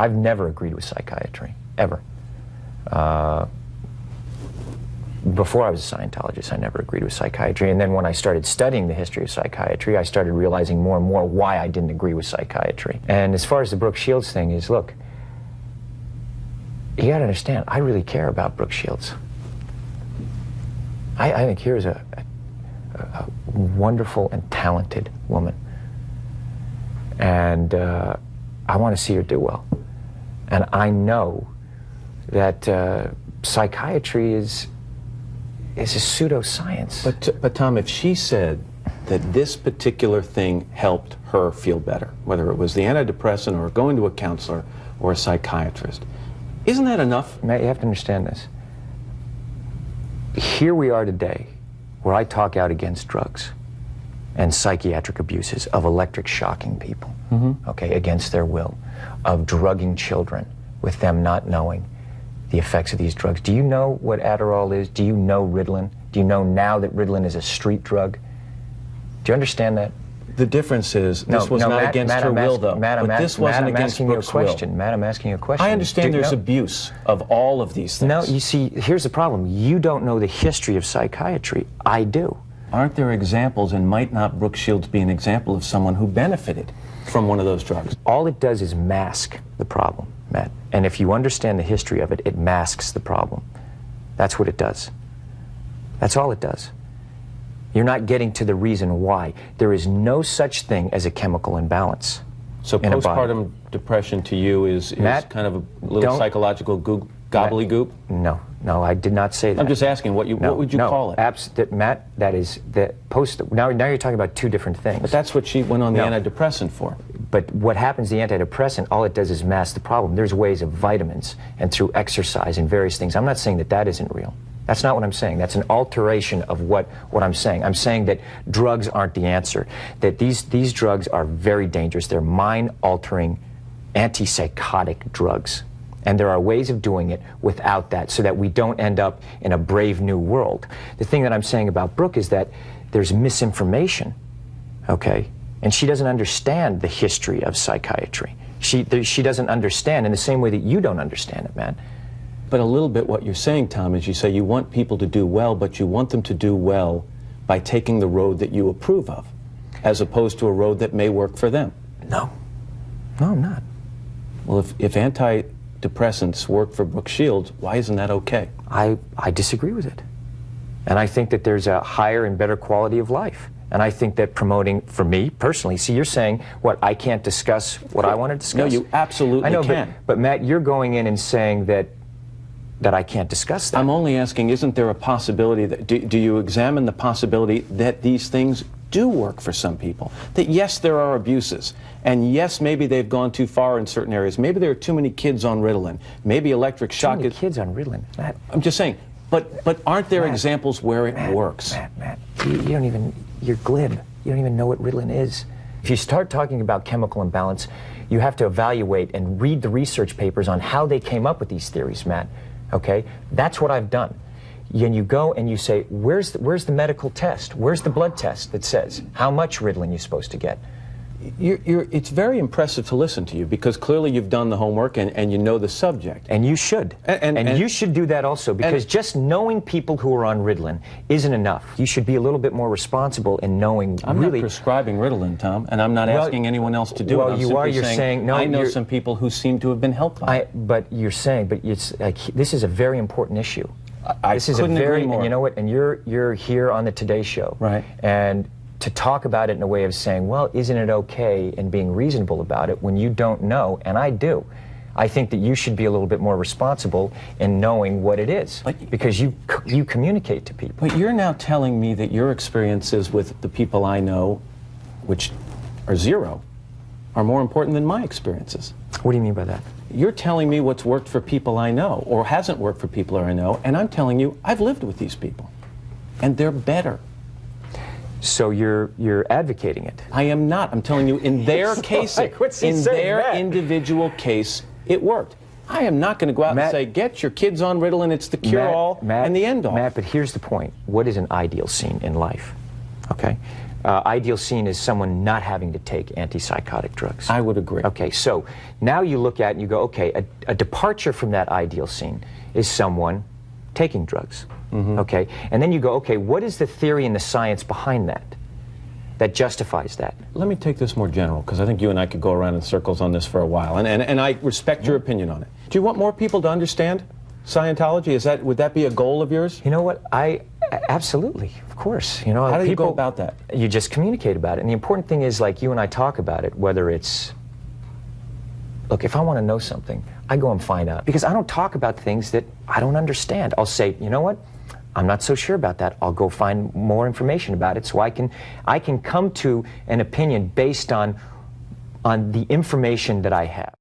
I've never agreed with psychiatry, ever. Before I was a Scientologist, I never agreed with psychiatry. And then when I started studying the history of psychiatry, I started realizing more and more why I didn't agree with psychiatry. And as far as the Brooke Shields thing is, look, you gotta understand, I really care about Brooke Shields. I think here's a wonderful and talented woman. And I want to see her do well. And I know that psychiatry is a pseudoscience. But Tom, if she said that this particular thing helped her feel better, whether it was the antidepressant or going to a counselor or a psychiatrist, isn't that enough? Matt, you have to understand this. Here we are today, where I talk out against drugs and psychiatric abuses of electric shocking people, okay, against their will, of drugging children with them not knowing the effects of these drugs. Do you know what Adderall is? Do you know Ritalin? Do you know now that Ritalin is a street drug? Do you understand that? The difference is this was not against her will, though. But this wasn't against Brooke's will. Matt, I'm asking you a question. I understand there's abuse of all of these things. No, you see, here's the problem. You don't know the history of psychiatry. I do. Aren't there examples, and might not Brooke Shields be an example of someone who benefited from one of those drugs? All it does is mask the problem, Matt. And if you understand the history of it, it masks the problem. That's what it does. That's all it does. You're not getting to the reason why. There is no such thing as a chemical imbalance. So postpartum depression to you is Matt, kind of a little psychological gobbledygook? No, I did not say that. I'm just asking, what would you call it? Matt, that is the now you're talking about two different things. But that's what she went on the antidepressant for. But what happens, the antidepressant, all it does is mask the problem. There's ways of vitamins and through exercise and various things. I'm not saying that that isn't real. That's not what I'm saying. That's an alteration of what I'm saying. I'm saying that drugs aren't the answer, that these drugs are very dangerous. They're mind-altering, antipsychotic drugs. And there are ways of doing it without that so that we don't end up in a brave new world. The thing that I'm saying about Brooke is that there's misinformation, okay? And she doesn't understand the history of psychiatry. She doesn't understand in the same way that you don't understand it, man. But a little bit what you're saying, Tom, is you say you want people to do well, but you want them to do well by taking the road that you approve of, as opposed to a road that may work for them. No, I'm not. Well, if antidepressants work for Brooke Shields, why isn't that okay? I disagree with it. And I think that there's a higher and better quality of life. And I think that promoting, for me personally, see, you're saying, what, I can't discuss what I want to discuss? No, you absolutely can. But Matt, you're going in and saying that I can't discuss that. I'm only asking, isn't there a possibility that, do you examine the possibility that these things do work for some people? That yes, there are abuses, and yes, maybe they've gone too far in certain areas. Maybe there are too many kids on Ritalin. Maybe electric shock Too many kids on Ritalin, Matt. I'm just saying, but aren't there examples where it works? Matt, you don't even, you're glib. You don't even know what Ritalin is. If you start talking about chemical imbalance, you have to evaluate and read the research papers on how they came up with these theories, Matt. Okay, that's what I've done. And you go and you say, where's the medical test? Where's the blood test that says how much Ritalin you're supposed to get? It's very impressive to listen to you, because clearly you've done the homework and you know the subject. And you should. And you should do that also, because just knowing people who are on Ritalin isn't enough. You should be a little bit more responsible in knowing I'm not prescribing Ritalin, Tom, and I'm not asking anyone else to do it. Well, you're saying no, I know some people who seem to have been helped by it. But it's like, this is a very important issue. I couldn't agree more. And you know what? And you're here on the Today Show. Right. And to talk about it in a way of saying, well, isn't it okay, and being reasonable about it when you don't know, and I do. I think that you should be a little bit more responsible in knowing what it is, because you communicate to people. But you're now telling me that your experiences with the people I know, which are zero, are more important than my experiences. What do you mean by that? You're telling me what's worked for people I know, or hasn't worked for people I know, and I'm telling you I've lived with these people, and they're better. So you're advocating it? I am not. I'm telling you, in their case, in their individual case, it worked. I am not going to go out and say, get your kids on Ritalin, it's the cure-all and the end-all. Matt, but here's the point. What is an ideal scene in life? Okay? ideal scene is someone not having to take antipsychotic drugs. I would agree. Okay, so now you look at it and you go, okay, a departure from that ideal scene is someone taking drugs. Okay, and then you go, okay, what is the theory and the science behind that justifies that? Let me take this more general, because I think you and I could go around in circles on this for a while, and I respect your opinion on it. Do you want more people to understand Scientology? Would that be a goal of yours? You know what? Absolutely, of course. You know, how do you go about that? You just communicate about it, and the important thing is, like, you and I talk about it, whether it's, look, if I want to know something, I go and find out, because I don't talk about things that I don't understand. I'll say, you know what? I'm not so sure about that. I'll go find more information about it, so I can come to an opinion based on the information that I have.